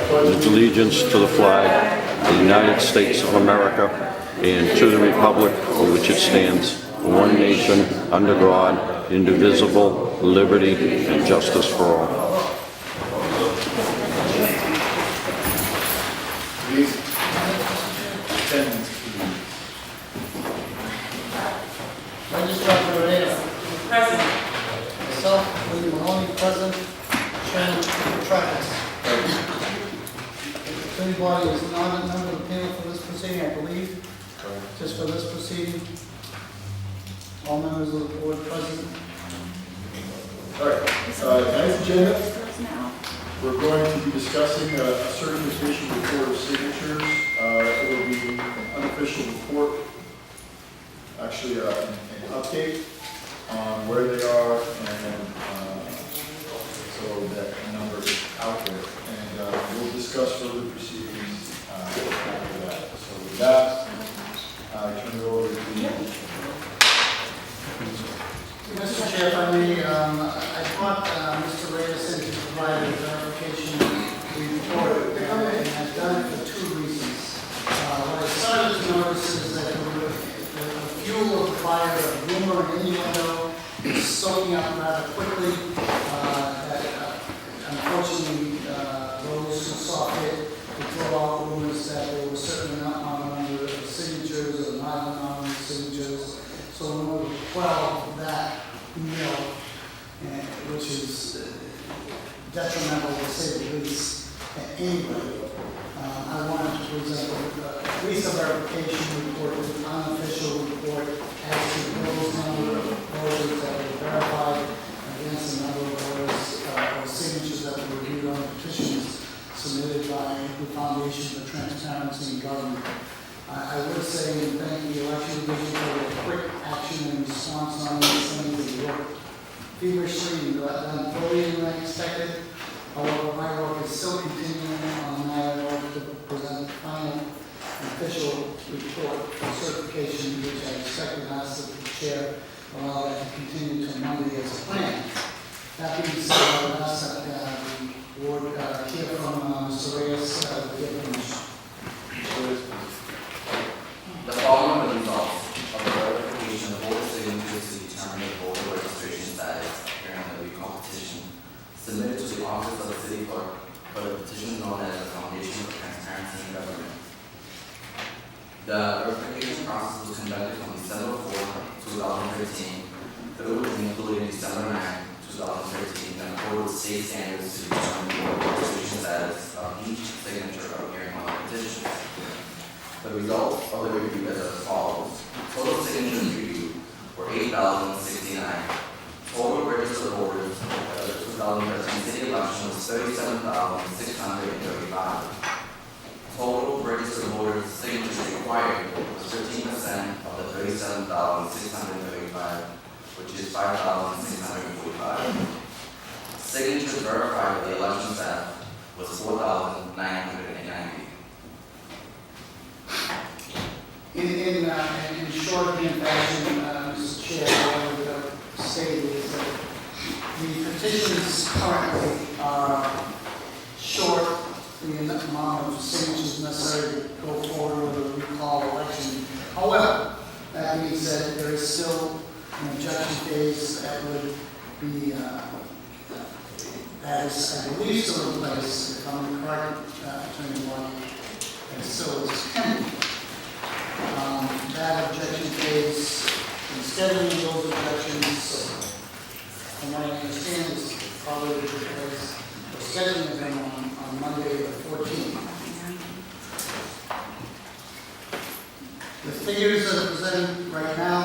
pledge allegiance to the flag of the United States of America and to the republic for which it stands, one nation, under God, indivisible, liberty and justice for all. Legislator Reyes. Present. Myself, William Mahoney, present. Chairman Travis. If anybody is not a member of the panel for this proceeding, I believe, just for this proceeding, all members of the board present. All right, tonight's agenda, we're going to be discussing a certification report of signatures. It will be an unofficial report, actually an update on where they are, and so that the number is out there. And we'll discuss further proceedings after that. So with that, I turn it over to you. Mr. Chair, if I may, I thought Mr. Reyes said to provide a verification report, and I've done it for two reasons. What I started to notice is that the fuel of the fire, the rumor and innuendo, is soaking up rather quickly. Unfortunately, those who saw fit to throw out rumors that there were certain number of signatures or not number of signatures. So in order to quell that mill, which is detrimental to say the least, anyway, I wanted to present at least a verification report, an unofficial report as to those number of voters that were verified against the number of voters or signatures that were reviewed on petitions submitted by the Foundation for Transparency in Government. I would say and thank the election division for their quick action and response on these things. They worked feverishly and got done earlier than I expected. However, my work is still continuing on that in order to present the final official report for certification, which I expect to ask the chair allow that to continue to Monday as planned. That being said, I would ask that the board hear from Mr. Reyes, the information. The following are the results of the verification of voter signatures to determine the voter registration status during the recall petition submitted to the Office of the City Clerk for the petition known as the Foundation for Transparency in Government. The verification process was conducted from December 4, 2013 through and including December 9, 2013 in accordance with state standards to determine the voter registration status of each signature appearing on the petition. The results of the review is as follows. Total signatures reviewed were 8,069. Total registered voters for the 2013 city election was 37,635. Total registered voters signatures required was 15% of the 37,635, which is 5,645. Signatures verified by the election staff was 4,990. In short and fashion, Mr. Chair, what I would say is that the petitions currently are short in the amount of signatures necessary to go forward with a recall election. However, that being said, there is still an objection phase that would be, that is, I believe, still in place, if I'm correct, Attorney Warren, and still is pending. That objection phase, and scheduling those objections, from what I understand, is probably because we're scheduling them on Monday the 14th. The figures that are presented right now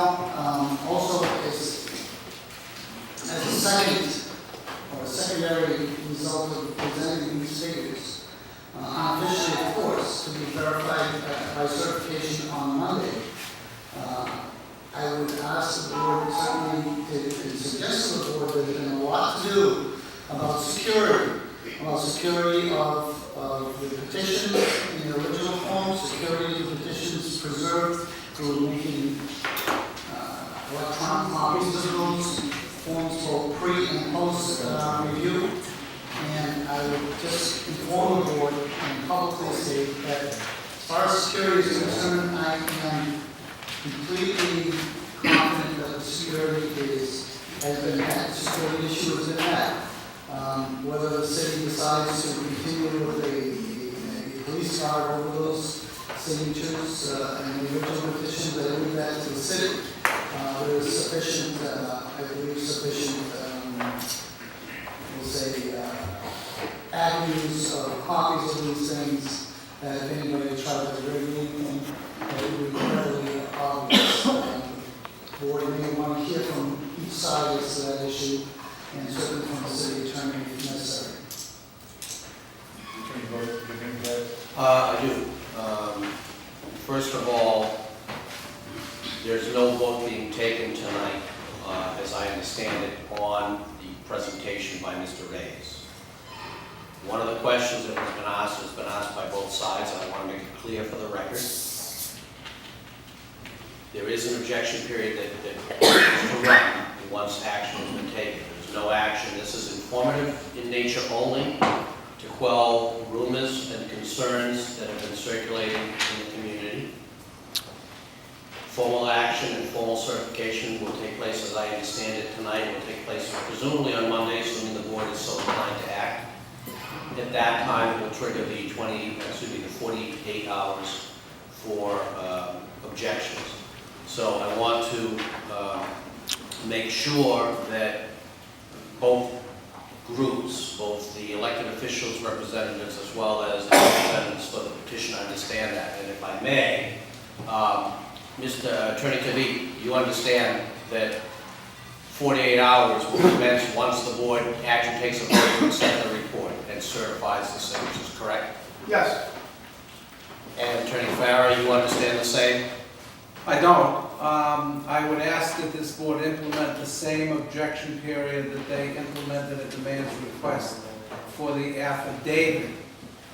also is as a secondary result of presenting these figures. Unofficially, of course, to be verified by certification on Monday. I would ask the board certainly to suggest to the board that there's been a lot to do about security of the petitions in the original form, security of the petitions preserved through making electronic copies of those forms for pre and post review, and that as far as security is concerned, I am completely confident that the security has been met, security issue has been met. Whether the city decides to continue with a police guard over those signatures and the original petitions, I leave that to the city. There is sufficient, I believe sufficient, we'll say, avenues of copies of these things that if anybody tried to bring anything, it would be readily obvious. The board may want to hear from each side as to that issue, and certainly from the city attorney if necessary. I do. First of all, there's no vote being taken tonight, as I understand it, on the presentation by Mr. Reyes. One of the questions that has been asked by both sides, and I want to make it clear for the record. There is an objection period that is to run once action has been taken. There's no action. This is informative in nature only, to quell rumors and concerns that have been circulating in the community. Formal action and formal certification will take place, as I understand it tonight, will take place presumably on Monday, assuming the board is so inclined to act. At that time, it will trigger the 48 hours for objections. So I want to make sure that both groups, both the elected officials, representatives, as well as the representatives for the petition, understand that. And if I may, Mr. Attorney Kavik, you understand that 48 hours will commence once the board actually takes a vote to accept the report and certifies the signatures, correct? Yes. And Attorney Farrar, you understand the same? I don't. I would ask that this board implement the same objection period that they implemented at the mayor's request for the affidavit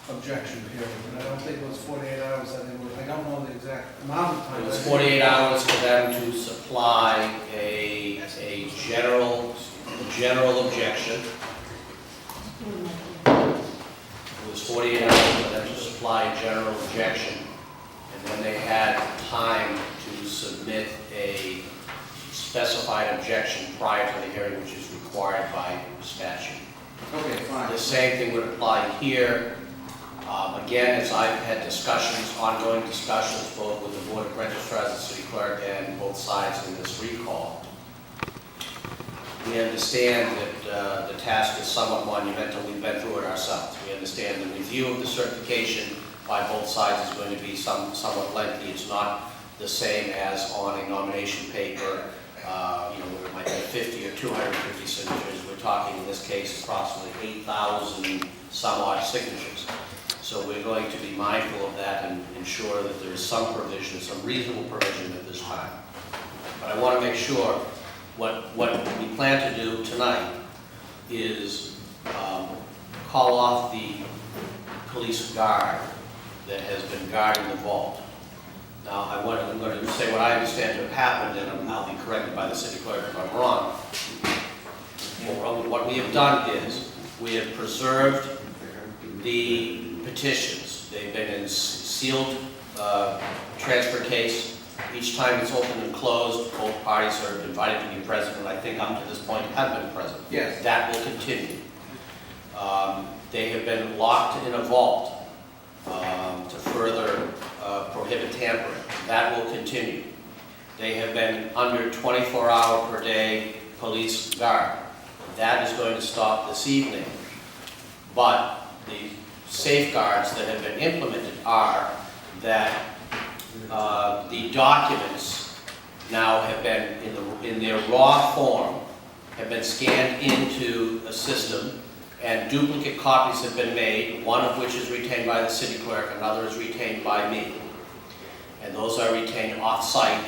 objection period. But I don't think it was 48 hours. I don't know the exact amount of time. It was 48 hours for them to supply a general objection. It was 48 hours for them to supply a general objection, and then they had time to submit a specified objection prior to the hearing, which is required by statute. Okay, fine. The same thing would apply here. Again, as I've had discussions, ongoing discussions, both with the Board of Registrars and City Clerk and both sides in this recall, we understand that the task is somewhat monumental. We've been through it ourselves. We understand the review of the certification by both sides is going to be somewhat lengthy. It's not the same as on a nomination paper, where it might be 50 or 250 signatures. We're talking in this case approximately 8,000 some odd signatures. So we're going to be mindful of that and ensure that there is some provision, some reasonable provision at this time. But I want to make sure what we plan to do tonight is call off the police guard that has been guarding the vault. Now, I'm going to say what I understand to have happened, and I'll be corrected by the city clerk if I'm wrong. What we have done is we have preserved the petitions. They've been in sealed transfer case. Each time it's opened and closed, both parties are invited to be present, and I think up to this point have been present. Yes. That will continue. They have been locked in a vault to further prohibit tampering. That will continue. They have been under 24-hour per day police guard. That is going to stop this evening. But the safeguards that have been implemented are that the documents now have been, in their raw form, have been scanned into a system, and duplicate copies have been made, one of which is retained by the city clerk, another is retained by me. And those are retained off-site,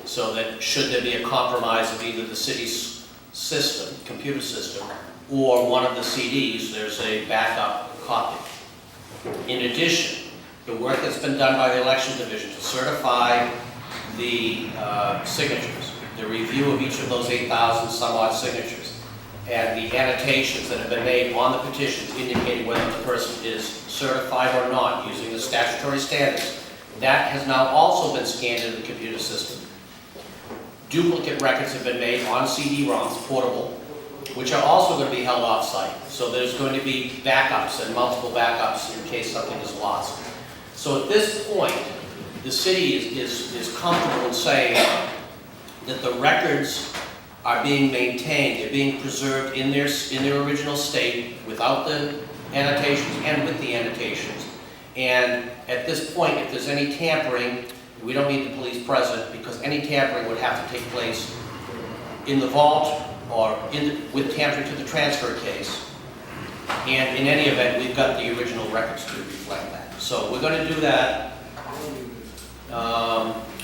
so that should there be a compromise of either the city's system, computer system, or one of the CDs, there's a backup copy. In addition, the work that's been done by the election division to certify the signatures, the review of each of those 8,000 some odd signatures, and the annotations that have been made on the petitions indicating whether the person is certified or not using the statutory standards, that has now also been scanned into the computer system. Duplicate records have been made on CD-ROMs, portable, which are also going to be held off-site. So there's going to be backups and multiple backups in case something is lost. So at this point, the city is comfortable in saying that the records are being maintained, they're being preserved in their original state without the annotations and with the annotations. And at this point, if there's any tampering, we don't need the police present because any tampering would have to take place in the vault or with tampering to the transfer case. And in any event, we've got the original records to reflect that. So we're going to do that.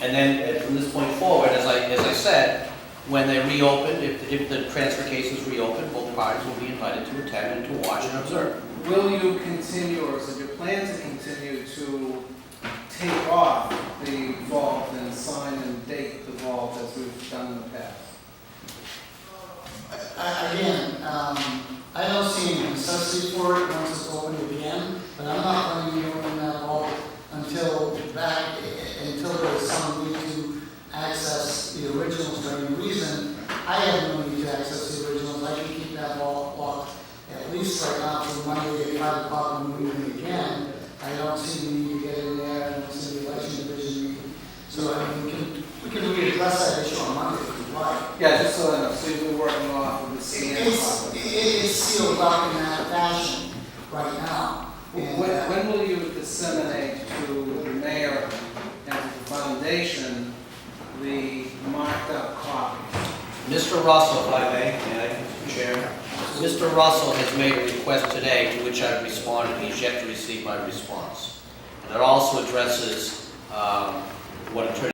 And then from this point forward, as I said, when they reopen, if the transfer case is reopened, both parties will be invited to attend and to watch and observe. Will you continue, or is it your plan to continue to take off the vault and sign and date the vault as we've done in the past? Again, I don't see any necessity for it once it's open again, but I'm not going to open that vault until there's some need to access the originals for any reason. I have no need to access the originals. I can keep that vault locked at least right now till Monday at 5 o'clock when we meet again. I don't see the need to get in there. I don't see the election division meeting. So I mean, we can readdress that issue on Monday if you'd like. Yeah, just so I know, so you've been working off of the scanned copy. It's sealed up in that fashion right now. And, When will you disseminate to the mayor and to the foundation the marked up copies? Mr. Russell, if I may, Mr. Chair. Mr. Russell has made a request today to which I've responded. He's yet to receive my response. And it also addresses what Attorney